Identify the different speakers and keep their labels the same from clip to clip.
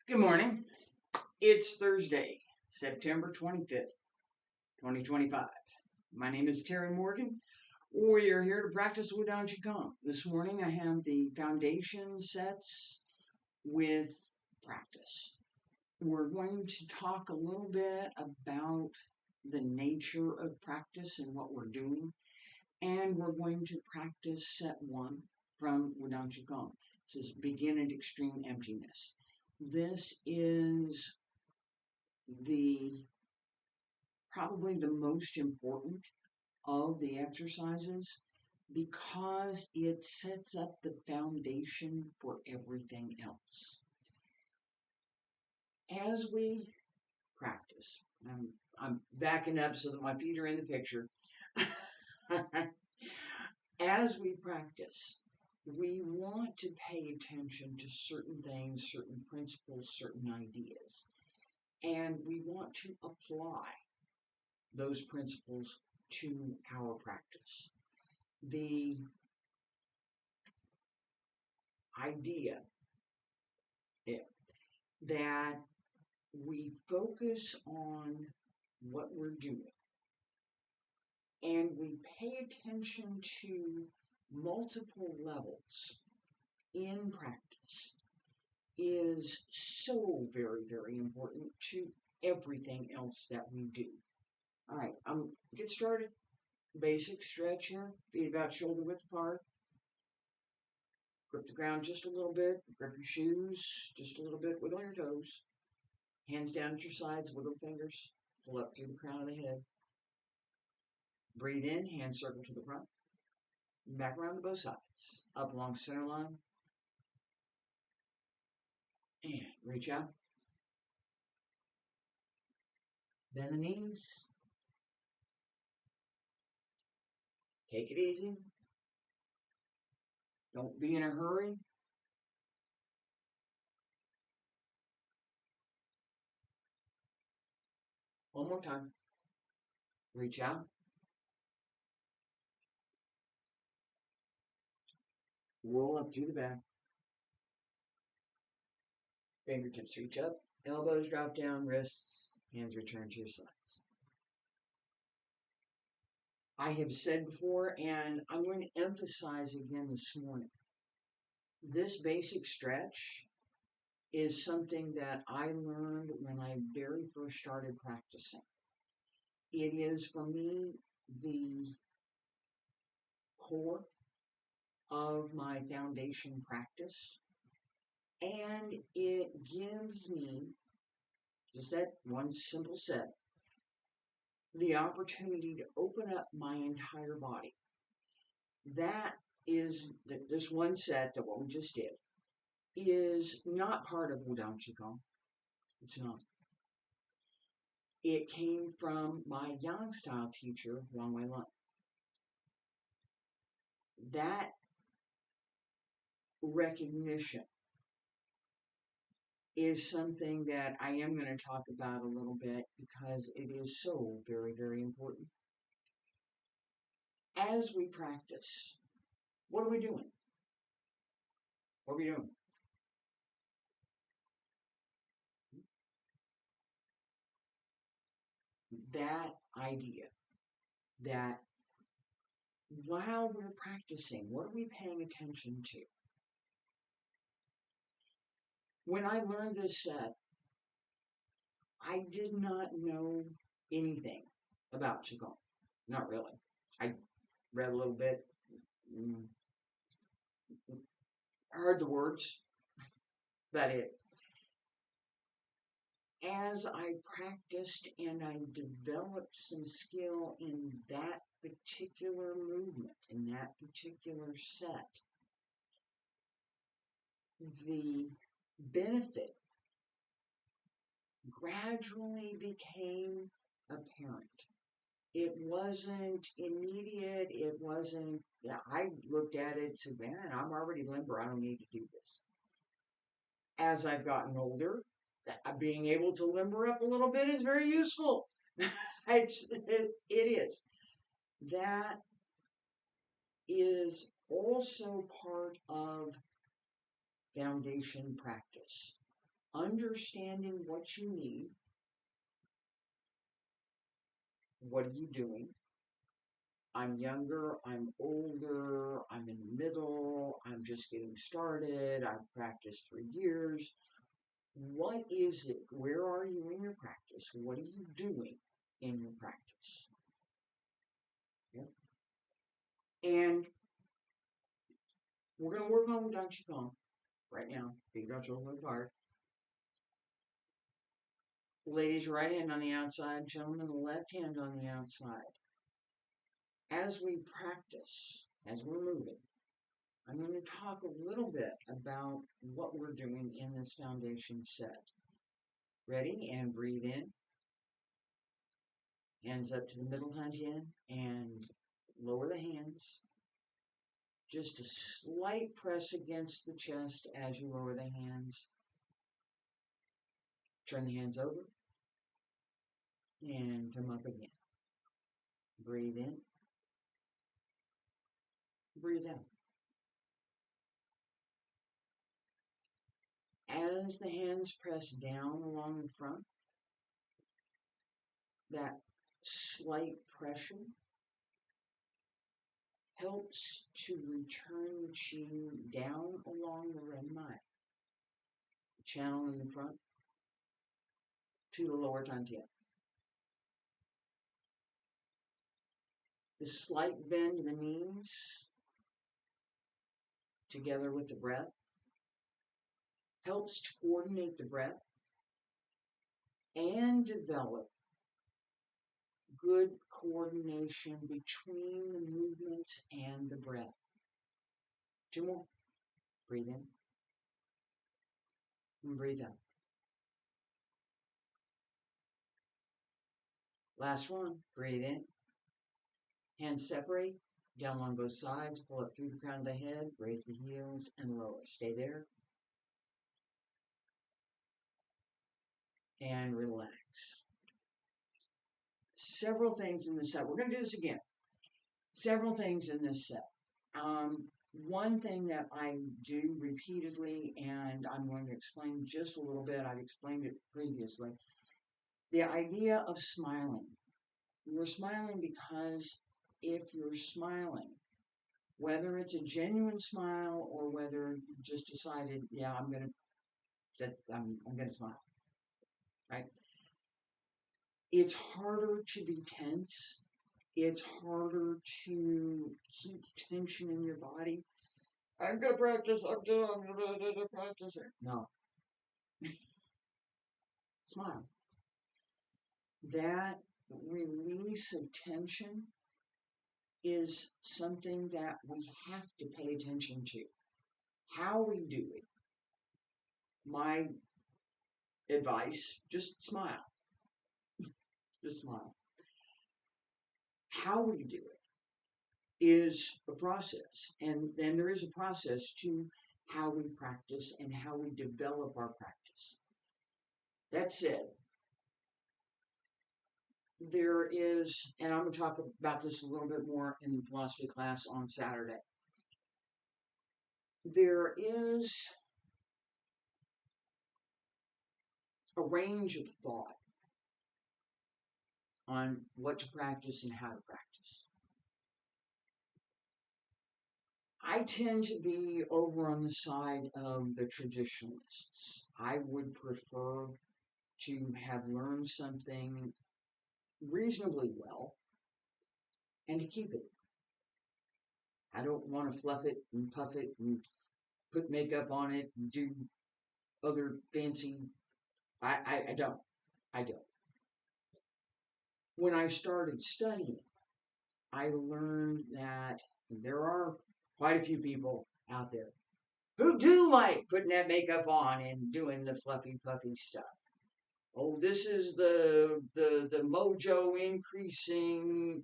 Speaker 1: Good morning. It's Thursday, September 25th, 2025. My name is Terry Morgan. We are here to practice Wudang Qigong. This morning I have the foundation sets with practice. We're going to talk a little bit about the nature of practice and what we're doing. And we're going to practice set 1 from Wudang Qigong. This is begin at extreme emptiness. This is probably the most important of the exercises because it sets up the foundation for everything else. As we practice, I'm backing up so that my feet are in the picture. As we practice, we want to pay attention to certain things, certain principles, certain ideas. And we want to apply those principles to our practice. The idea that we focus on what we're doing and we pay attention to multiple levels in practice is so very, very important to everything else that we do. All right, get started. Basic stretch here, feet about shoulder width apart. Grip the ground just a little bit. Grip your shoes just a little bit. Wiggle your toes. Hands down at your sides. Wiggle fingers. Pull up through the crown of the head. Breathe in. Hands circle to the front. Back around to both sides. Up along center line. And reach out. Bend the knees. Take it easy. Don't be in a hurry. One more time. Reach out. Roll up through the back. Fingertips reach up. Elbows drop down. Wrists. Hands return to your sides. I have said before, and I'm going to emphasize again this morning, this basic stretch is something that I learned when I very first started practicing. It is, for me, the core of my foundation practice, and it gives me, just that one simple set, the opportunity to open up my entire body. That is, this one set, that what we just did, is not part of Wudang Qigong. It's not. It came from my Yang style teacher, Wang Wei. That recognition is something that I am going to talk about a little bit because it is so very, very important. As we practice, what are we doing? What are we doing? That idea that while we're practicing, what are we paying attention to? When I learned this set, I did not know anything about Qigong. Not really. I read a little bit, heard the words, that it. As I practiced and I developed some skill in that particular movement, in that particular set, the benefit gradually became apparent. It wasn't immediate. It wasn't, I looked at it and said, man, I'm already limber. I don't need to do this. As I've gotten older, being able to limber up a little bit is very useful. It is. That is also part of foundation practice. understanding what you need. What are you doing? I'm younger, I'm older, I'm in the middle, I'm just getting started, I've practiced for years. What is it? Where are you in your practice? What are you doing in your practice? Yep. And we're going to work on Wudang Qigong right now. Big Dutch over apart. Ladies, right hand on the outside, gentlemen, left hand on the outside. As we practice, as we're moving, I'm going to talk a little bit about what we're doing in this foundation set. Ready? And breathe in. Hands up to the middle Hanjian and lower the hands. Just a slight press against the chest as you lower the hands. Turn the hands over and come up again. Breathe in. Breathe out. As the hands press down along the front, that slight pressure helps to return the qi down along the renmai, the channel in the front, to the lower dantian. The slight bend of the knees, together with the breath, helps to coordinate the breath and develop good coordination between the movements and the breath. Two more. Breathe in. And breathe out. Last one. Breathe in. Hands separate. Down along both sides. Pull up through the crown of the head. Raise the heels and lower. Stay there. And relax. Several things in this set. We're going to do this again. Several things in this set. One thing that I do repeatedly, and I'm going to explain just a little bit, I've explained it previously, the idea of smiling. You're smiling because if you're smiling, whether it's a genuine smile or whether you just decided, yeah, I'm going to smile, right? It's harder to be tense. It's harder to keep tension in your body. I'm going to practice. I'm going to practice. No. Smile. That release of tension is something that we have to pay attention to. How we do it. My advice, just smile. Just smile. How we do it is a process. And then there is a process to how we practice and how we develop our practice. That said, there is, and I'm going to talk about this a little bit more in the philosophy class on Saturday. There is a range of thought on what to practice and how to practice. I tend to be over on the side of the traditionalists. I would prefer to have learned something reasonably well and to keep it. I don't want to fluff it and puff it and put makeup on it and do other fancy. I don't. When I started studying, I learned that there are quite a few people out there who do like putting that makeup on and doing the fluffy, puffy stuff. Oh, this is the mojo increasing,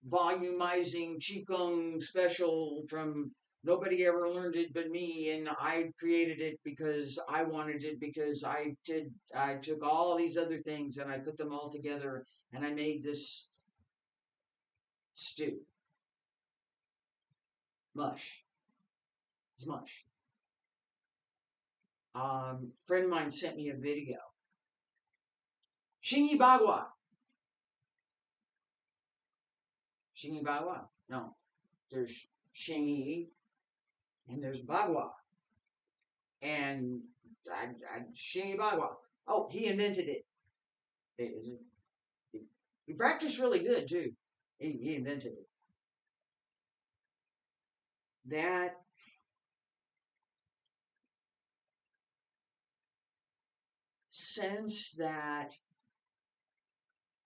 Speaker 1: volumizing Qigong special from nobody ever learned it but me, and I created it because I wanted it, because I took all these other things and I put them all together and I made this stew. Mush. It's mush. Friend of mine sent me a video. Xingyi Bagua. Xingyi Bagua. No. There's Xingyi and there's Bagua. And Xingyi Bagua. Oh, he invented it. He practiced really good, too. He invented it. That sense that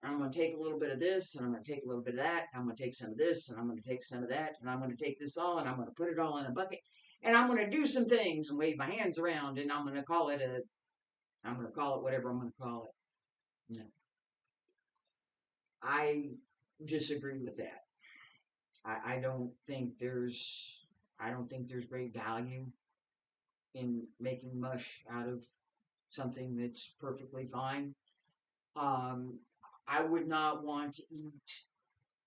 Speaker 1: I'm going to take a little bit of this, and I'm going to take a little bit of that, I'm going to take some of this, and I'm going to take some of that, and I'm going to take this all, and I'm going to put it all in a bucket, and I'm going to do some things and wave my hands around, and I'm going to call it whatever I'm going to call it. No. I disagree with that. I don't think there's great value in making mush out of something that's perfectly fine. I would not want to eat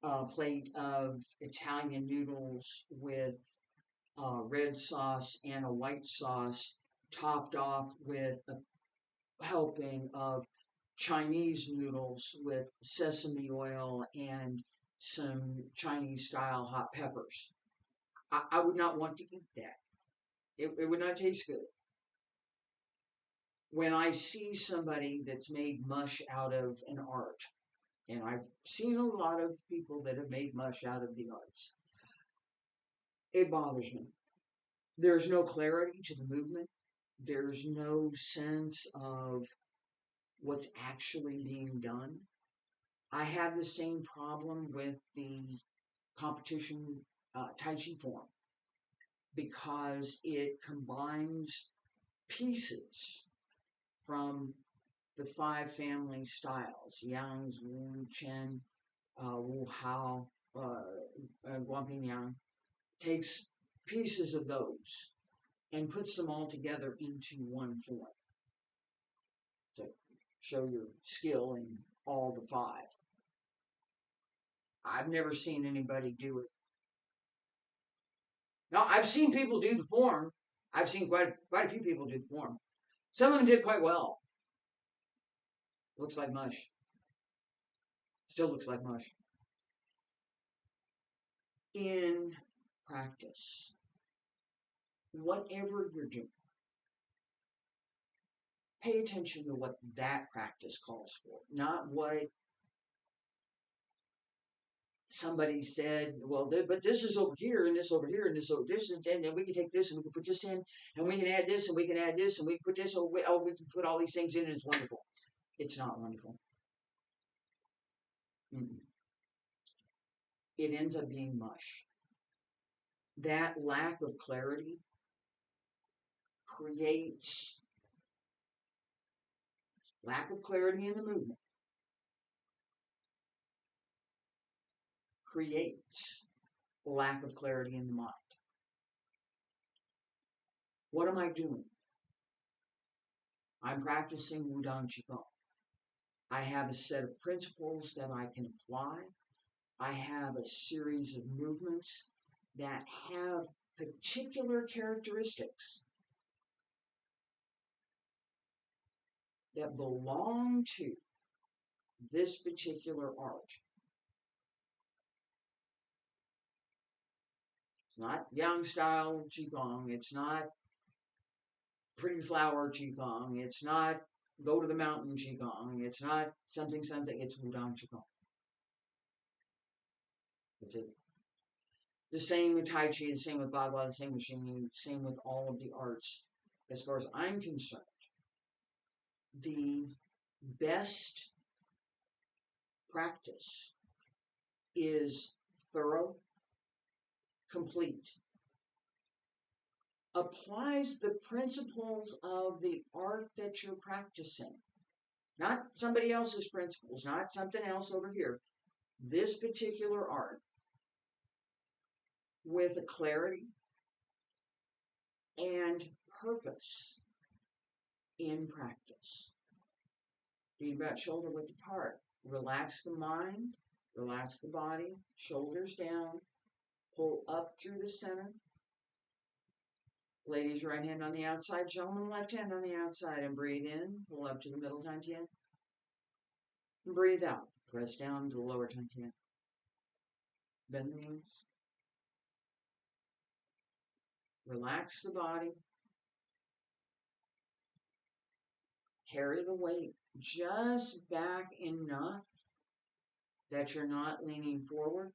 Speaker 1: a plate of Italian noodles with red sauce and a white sauce topped off with a helping of Chinese noodles with sesame oil and some Chinese style hot peppers. I would not want to eat that. It would not taste good. When I see somebody that's made mush out of an art, and I've seen a lot of people that have made mush out of the arts, it bothers me. There's no clarity to the movement. There's no sense of what's actually being done. I have the same problem with the competition taiji form because it combines pieces from the 5 family styles: Yang, Wu, Chen, Wu Hao, Guangping Yang. Takes pieces of those and puts them all together into one form to show your skill in all the 5. I've never seen anybody do it. Now, I've seen people do the form. I've seen quite a few people do the form. Some of them did quite well. Looks like mush. Still looks like mush. In practice, whatever you're doing, pay attention to what that practice calls for, not what somebody said. Well, but this is over here, and this over here, and this over this, and then we can take this, and we can put this in, and we can add this, and we can add this, and we can put this. We can put all these things in, and it's wonderful. It's not wonderful. It ends up being mush. That lack of clarity creates lack of clarity in the movement, creates lack of clarity in the mind. What am I doing? I'm practicing Wudang Qigong. I have a set of principles that I can apply. I have a series of movements that have particular characteristics that belong to this particular art. It's not Yang style Qigong. It's not pretty flower Qigong. It's not go to the mountain Qigong. It's not something. It's Wudang Qigong. That's it. The same with Tai Chi, the same with Bagua, the same with Xingyi, same with all of the arts. As far as I'm concerned, the best practice is thorough, complete, applies the principles of the art that you're practicing, not somebody else's principles, not something else over here. This particular art with a clarity and purpose in practice. Feet about shoulder width apart. Relax the mind, relax the body, shoulders down, pull up through the center, Ladies, right hand on the outside, gentlemen, left hand on the outside, and breathe in, pull up to the middle dantian. Breathe out, press down to the lower dantian. Bend the knees. Relax the body. Carry the weight just back enough that you're not leaning forward.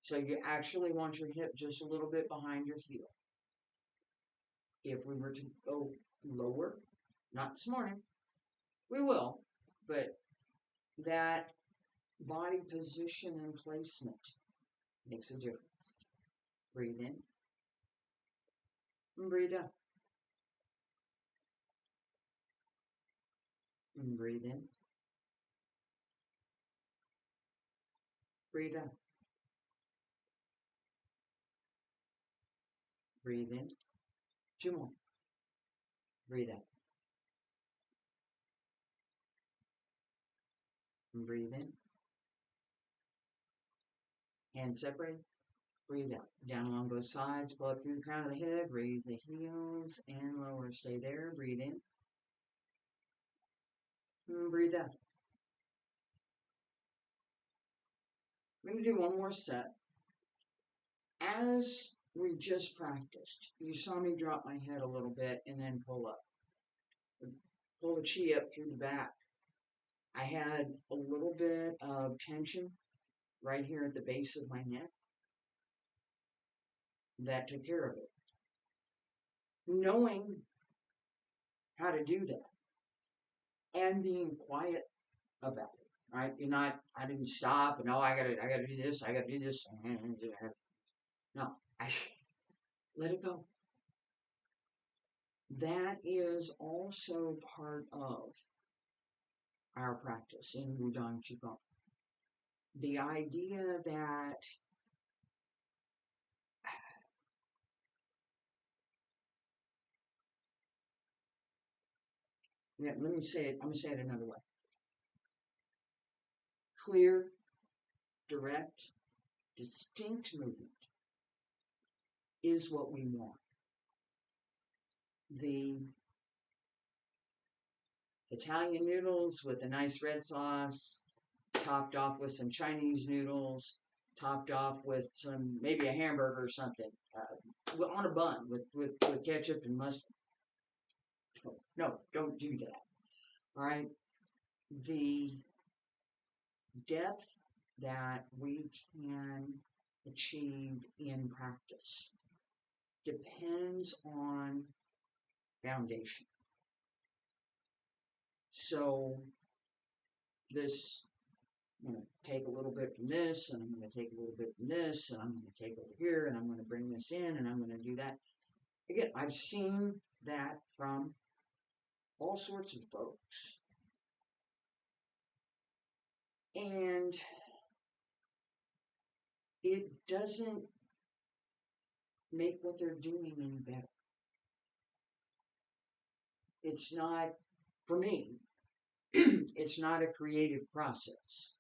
Speaker 1: So you actually want your hip just a little bit behind your heel. If we were to go lower, not this morning, we will, but that body position and placement makes a difference. Breathe in and breathe out. And breathe in. Breathe out. Breathe in. 2 more. Breathe out. And breathe in. Hands separate. Breathe out. Down along both sides. Pull up through the crown of the head. Raise the heels and lower. Stay there. Breathe in. And breathe out. I'm going to do one more set. As we just practiced, you saw me drop my head a little bit and then pull up. Pull the chi up through the back. I had a little bit of tension right here at the base of my neck. That took care of it. Knowing how to do that and being quiet about it, right? You're not, I didn't stop and, oh, I gotta do this, I gotta do this. No, I let it go. That is also part of our practice in Wudang Qigong. The idea that let me say it, I'm going to say it another way. Clear, direct, distinct movement is what we want. The Italian noodles with a nice red sauce, topped off with some Chinese noodles, topped off with some, maybe a hamburger or something, on a bun with ketchup and mustard. No, don't do that. All right? The depth that we can achieve in practice depends on foundation. So this, I'm going to take a little bit from this, and I'm going to take a little bit from this, and I'm going to take over here, and I'm going to bring this in, and I'm going to do that. Again, I've seen that from all sorts of folks. And it doesn't make what they're doing any better. It's not, for me, it's not a creative process.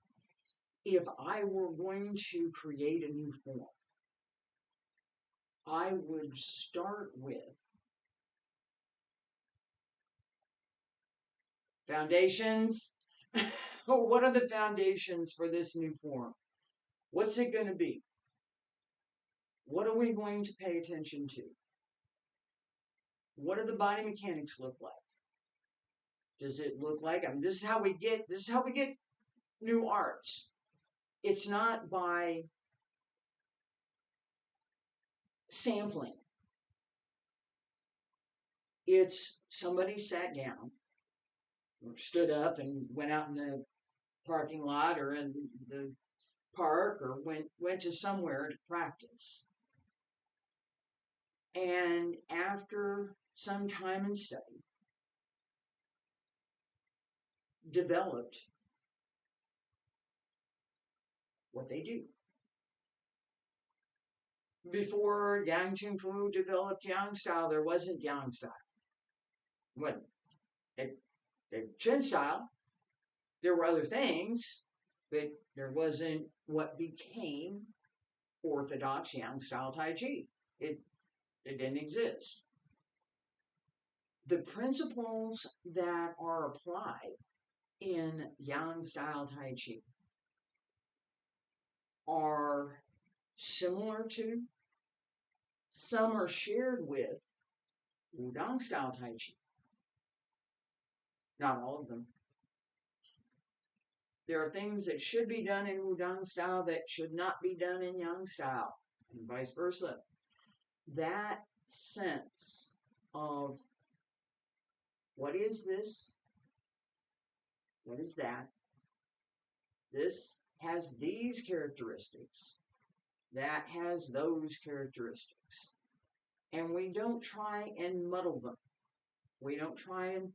Speaker 1: If I were going to create a new form, I would start with foundations. What are the foundations for this new form? What's it going to be? What are we going to pay attention to? What do the body mechanics look like? Does it look like, this is how we get new arts. It's not by sampling. It's somebody sat down or stood up and went out in the parking lot or in the park or went to somewhere to practice. And after some time and study, developed what they do. Before Yang Ching Fu developed Yang style, there wasn't Yang style. What? Chin style. There were other things, but there wasn't what became orthodox Yang style Tai Chi. It didn't exist. The principles that are applied in Yang style Tai Chi are similar to, some are shared with Wudang style Tai Chi. Not all of them. There are things that should be done in Wudang style that should not be done in Yang style, and vice versa. That sense of what is this? What is that? This has these characteristics. That has those characteristics. And we don't try and muddle them. We don't try and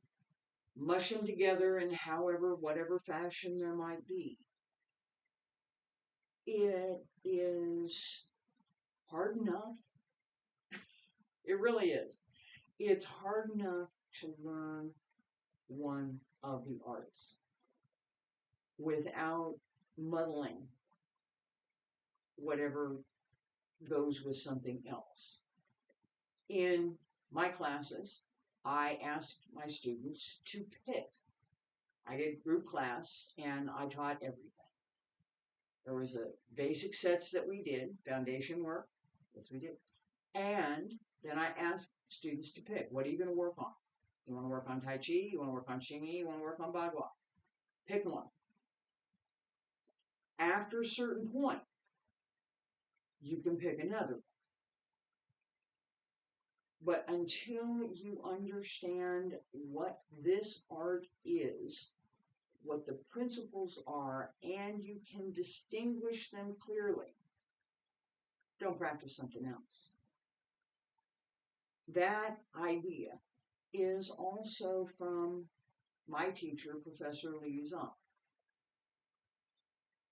Speaker 1: mush them together in whatever fashion there might be. It is hard enough. It really is. It's hard enough to learn one of the arts without muddling whatever goes with something else. In my classes, I asked my students to pick. I did group class and I taught everything. There was a basic sets that we did, foundation work, yes we did. And then I asked students to pick, what are you going to work on? You want to work on Tai Chi? You want to work on Xingyi? You want to work on Bagua? Pick one. After a certain point, you can pick another one. But until you understand what this art is, what the principles are, and you can distinguish them clearly, don't practice something else. That idea is also from my teacher, Professor Li Zhang.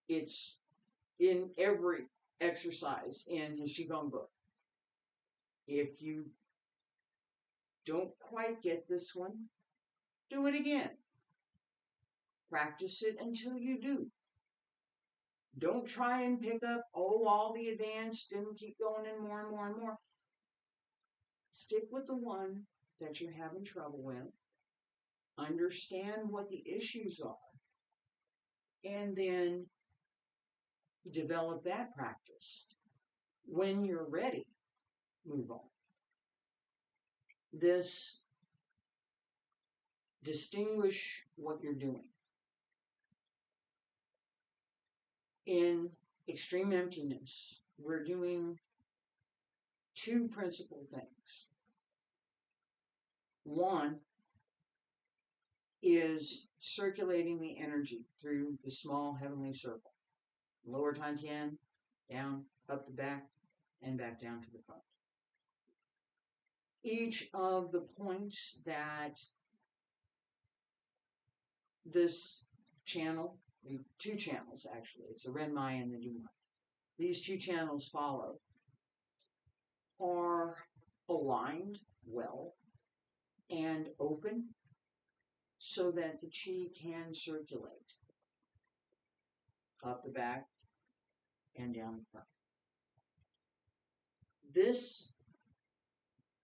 Speaker 1: It's in every exercise in his Qigong book. If you don't quite get this one, do it again. Practice it until you do. Don't try and pick up, all the advanced and keep going in more and more and more. Stick with the one that you're having trouble with. Understand what the issues are. And then develop that practice. When you're ready, move on. Distinguish what you're doing. In extreme emptiness, we're doing two principal things. One is circulating the energy through the small heavenly circle. Lower Tantian, down, up the back, and back down to the front. Each of the points that this channel, two channels actually, it's the Renmai and the Dumai, these two channels follow, are aligned well and open so that the Qi can circulate up the back and down the front. This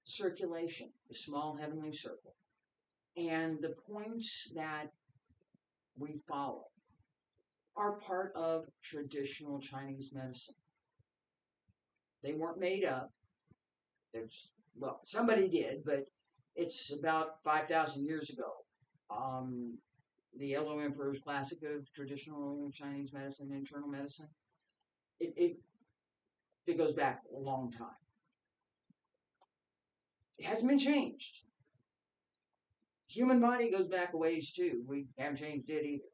Speaker 1: circulation, the small heavenly circle, and the points that we follow are part of traditional Chinese medicine. They weren't made up. Somebody did, but it's about 5,000 years ago. The Yellow Emperor's Classic of Traditional Chinese Medicine, Internal Medicine. It goes back a long time. It hasn't been changed. Human body goes back a ways too. We haven't changed it either.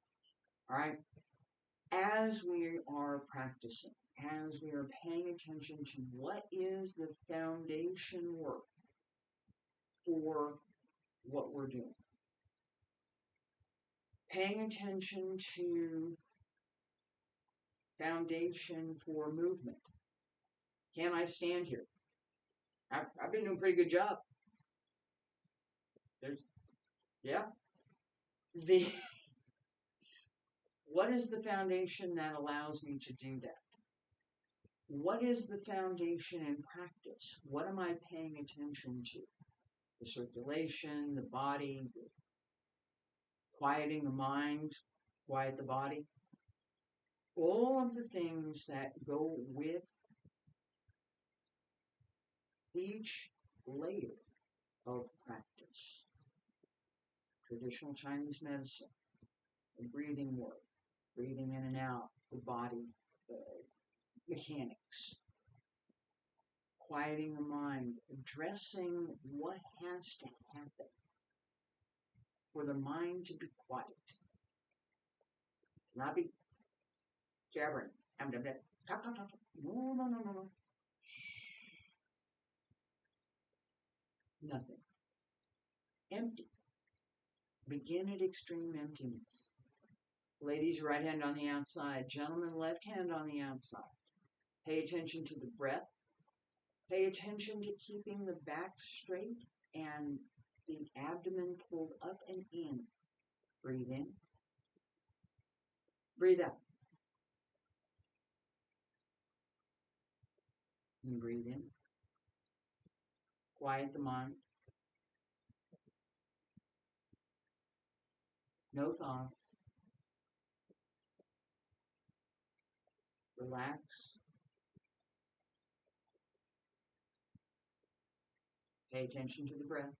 Speaker 1: All right? As we are practicing, as we are paying attention to what is the foundation work for what we're doing, paying attention to foundation for movement. Can I stand here? I've been doing a pretty good job. What is the foundation that allows me to do that? what is the foundation in practice? What am I paying attention to? The circulation, the body, quieting the mind, quiet the body. All of the things that go with each layer of practice. Traditional Chinese medicine, the breathing work, breathing in and out, the body, the mechanics, quieting the mind, addressing what has to happen for the mind to be quiet. Not be jabbering. Talk. No. Nothing. Empty. Begin at extreme emptiness. Ladies, right hand on the outside. Gentlemen, left hand on the outside. Pay attention to the breath. Pay attention to keeping the back straight and the abdomen pulled up and in. Breathe in. Breathe out. And breathe in. Quiet the mind. No thoughts. Relax. Pay attention to the breath.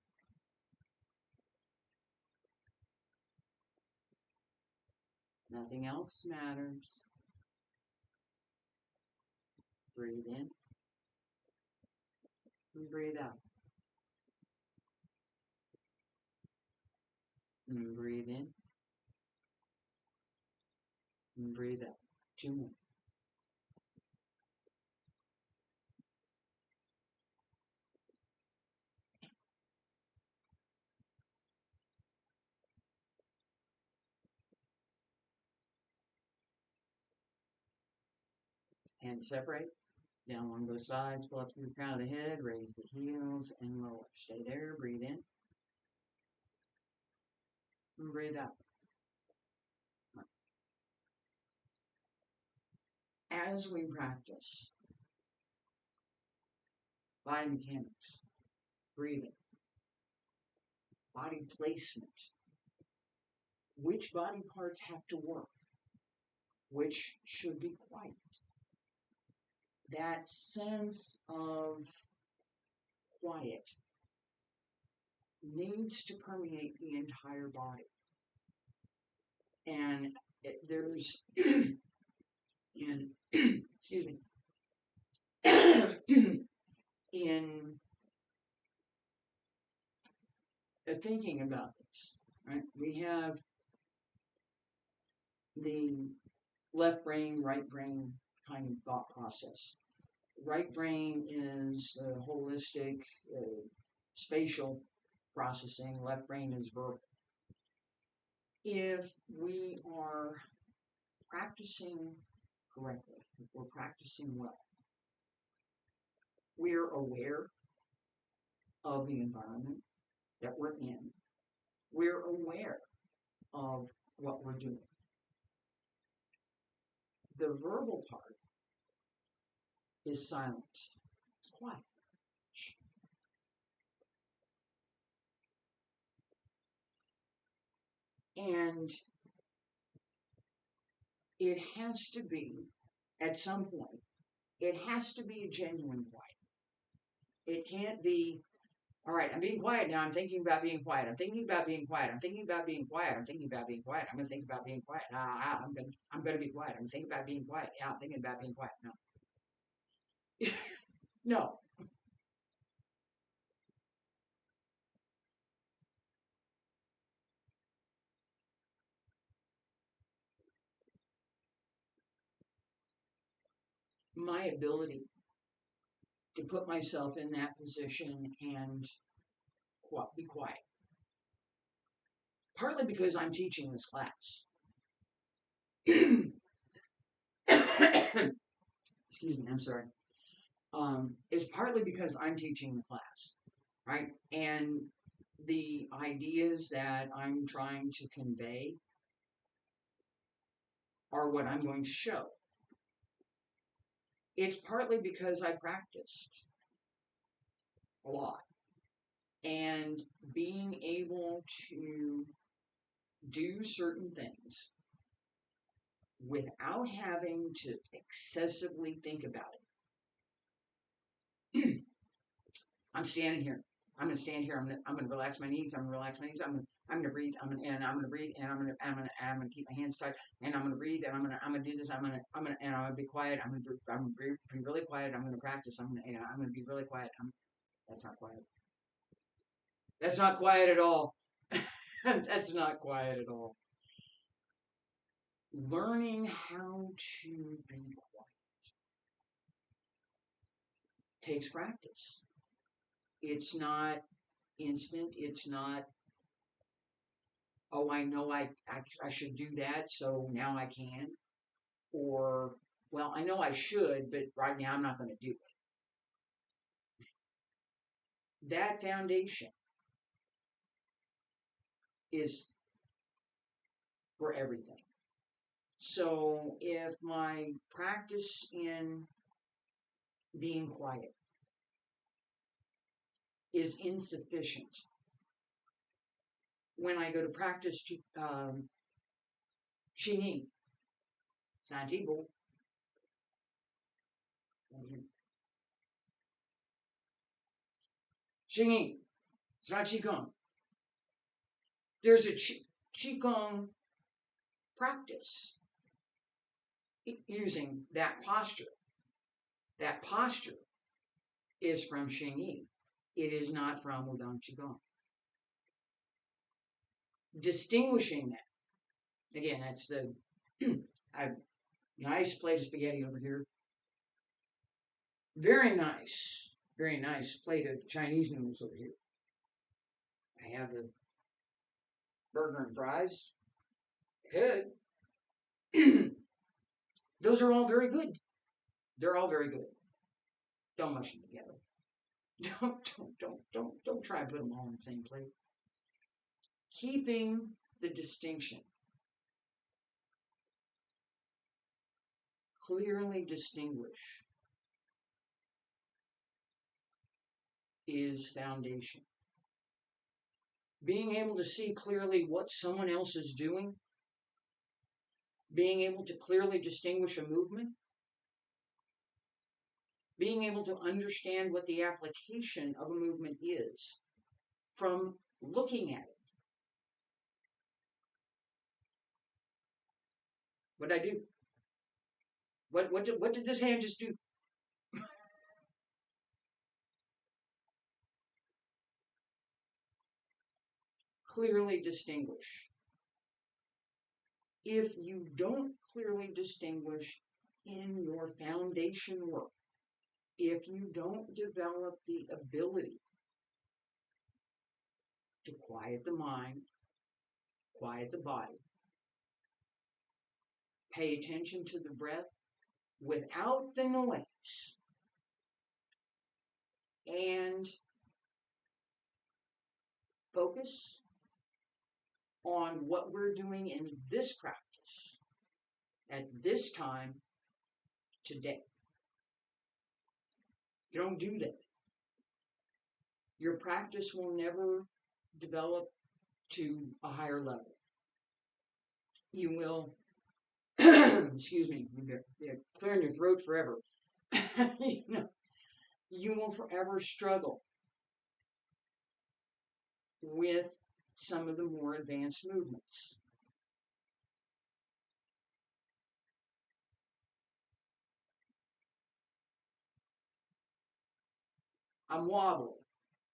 Speaker 1: Nothing else matters. Breathe in. And breathe out. And breathe in. And breathe out. 2 more. Hands separate. Down along both sides. Pull up through the crown of the head. Raise the heels and lower. Stay there. Breathe in. And breathe out. As we practice body mechanics, breathing, body placement, which body parts have to work, which should be quiet. That sense of quiet needs to permeate the entire body. And there's, excuse me, in thinking about this, right? We have the left brain, right brain kind of thought process. Right brain is holistic, spatial processing. Left brain is verbal. If we are practicing correctly, if we're practicing well, we're aware of the environment that we're in. We're aware of what we're doing. The verbal part is silent. It's quiet. And it has to be, at some point, it has to be a genuine quiet. It can't be, all right, I'm being quiet now. I'm thinking about being quiet. I'm thinking about being quiet. I'm thinking about being quiet. I'm thinking about being quiet. I'm going to think about being quiet. I'm going to be quiet. I'm thinking about being quiet. Yeah, I'm thinking about being quiet. No. No. My ability to put myself in that position and be quiet. Partly because I'm teaching this class. Excuse me, I'm sorry. It's partly because I'm teaching the class, right? And the ideas that I'm trying to convey are what I'm going to show. It's partly because I practiced a lot. And being able to do certain things without having to excessively think about it. I'm standing here. I'm going to stand here. I'm going to relax my knees. I'm going to relax my knees. I'm going to breathe. I'm going to breathe, and I'm going to keep my hands tight, and I'm going to breathe, and I'm going to do this. I'm going to be quiet. I'm going to be really quiet. I'm going to practice. I'm going to be really quiet. That's not quiet. That's not quiet at all. That's not quiet at all. Learning how to be quiet takes practice. It's not instant. It's not, oh, I know I should do that, so now I can. Or, well, I know I should, but right now I'm not going to do it. That foundation is for everything. So if my practice in being quiet is insufficient, when I go to practice xingyi, Santibo, xingyi, it's not qigong. There's a qigong practice using that posture. That posture is from xingyi. It is not from Wudang Qigong. Distinguishing that, again, that's the nice plate of spaghetti over here. Very nice plate of Chinese noodles over here. I have the burger and fries. Good. Those are all very good. They're all very good. Don't mush them together. Don't try and put them all on the same plate. Keeping the distinction. Clearly distinguish is foundation. Being able to see clearly what someone else is doing, being able to clearly distinguish a movement, being able to understand what the application of a movement is from looking at it. What did I do? What did this hand just do? Clearly distinguish. If you don't clearly distinguish in your foundation work, if you don't develop the ability to quiet the mind, quiet the body, pay attention to the breath without the noise, and focus on what we're doing in this practice at this time today. If you don't do that, your practice will never develop to a higher level. You will, excuse me, you're clearing your throat forever. You will forever struggle with some of the more advanced movements. I'm wobbly.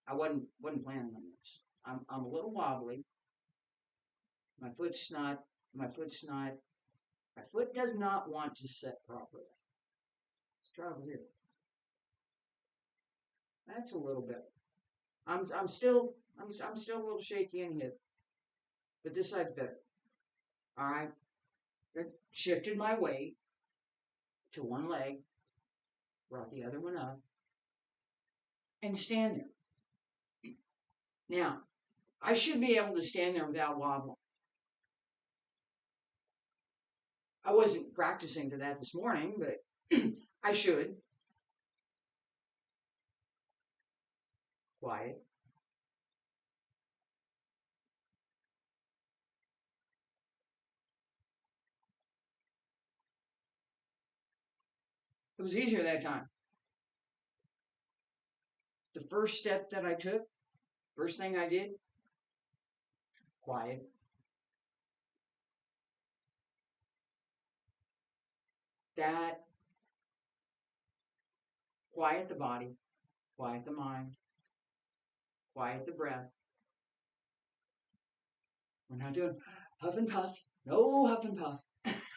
Speaker 1: I wasn't planning on this. I'm a little wobbly. My foot does not want to sit properly. Let's try over here. That's a little better. I'm still a little shaky in hip, but this side's better. All right. I shifted my weight to one leg, brought the other one up, and stand there. Now, I should be able to stand there without wobbling. I wasn't practicing for that this morning, but I should. Quiet. It was easier that time. The first step that I took, first thing I did, quiet. That, quiet the body, quiet the mind, quiet the breath. We're not doing huff and puff. No huff and puff.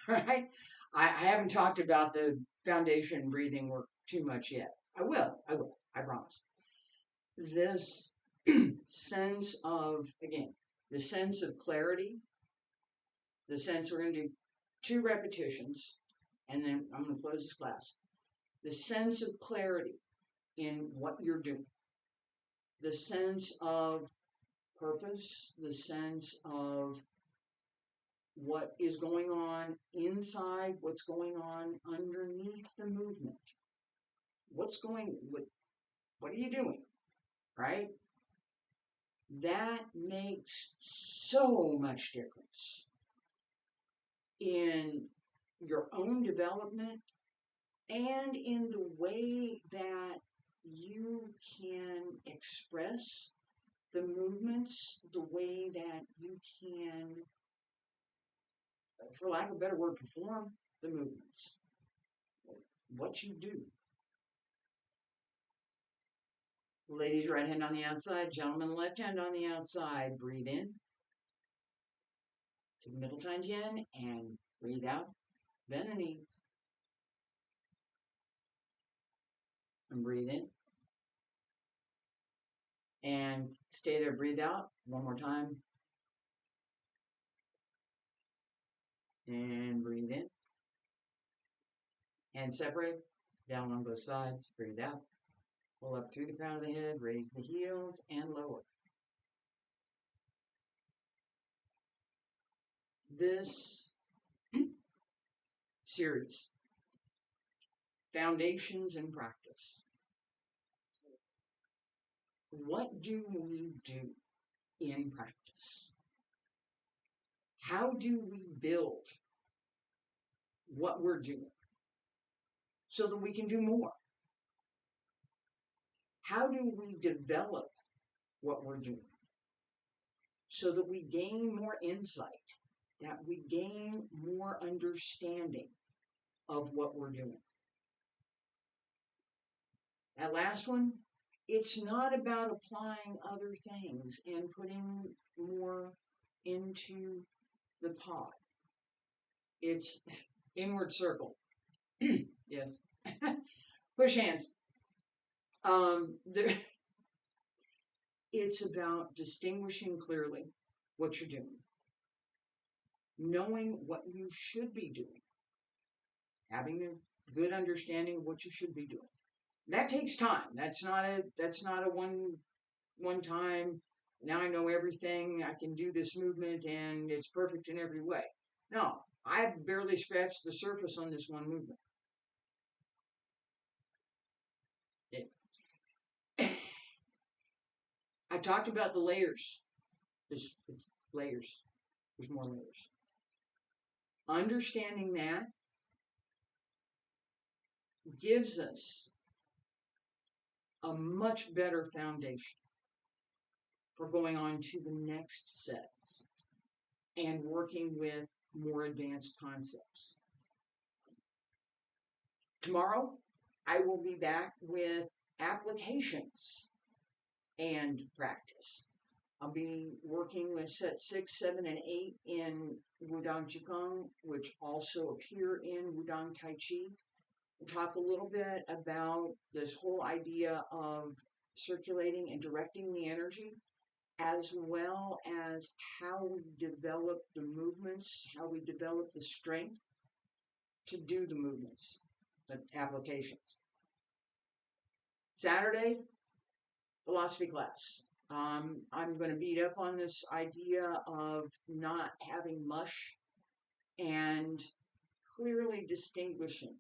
Speaker 1: Right? I haven't talked about the foundation breathing work too much yet. I will. I promise. This sense of, again, the sense of clarity, the sense we're going to do 2 repetitions, and then I'm going to close this class. The sense of clarity in what you're doing, the sense of purpose, the sense of what is going on inside, what's going on underneath the movement. What are you doing? Right? That makes so much difference in your own development and in the way that you can express the movements, the way that you can, for lack of a better word, perform the movements. What you do. Ladies, right hand on the outside. Gentlemen, left hand on the outside. Breathe in. Take middle taiji in and breathe out. Bend the knee. And breathe in. And stay there. Breathe out. One more time. And breathe in. And separate. Down on both sides. Breathe out. Pull up through the crown of the head. Raise the heels and lower. This series, Foundations in Practice. What do we do in practice? How do we build what we're doing so that we can do more? How do we develop what we're doing so that we gain more insight, that we gain more understanding of what we're doing? That last one, it's not about applying other things and putting more into the pot. It's inward circle. Yes. Push hands. It's about distinguishing clearly what you're doing, knowing what you should be doing, having a good understanding of what you should be doing. That takes time. That's not a one time. Now I know everything. I can do this movement and it's perfect in every way. No, I've barely scratched the surface on this one movement. I talked about the layers. It's layers. There's more layers. Understanding that gives us a much better foundation for going on to the next sets and working with more advanced concepts. Tomorrow, I will be back with applications and practice. I'll be working with set 6, 7, and 8 in Wudang Qigong, which also appear in Wudang Taiji. We'll talk a little bit about this whole idea of circulating and directing the energy, as well as how we develop the movements, how we develop the strength to do the movements, the applications. Saturday, philosophy class. I'm going to beat up on this idea of not having mush and clearly distinguishing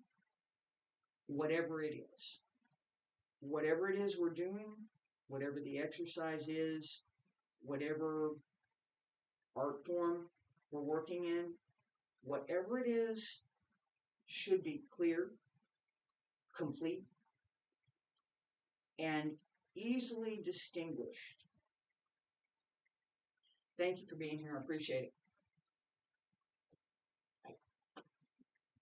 Speaker 1: whatever it is. Whatever it is we're doing, whatever the exercise is, whatever art form we're working in, whatever it is should be clear, complete, and easily distinguished. Thank you for being here. I appreciate it.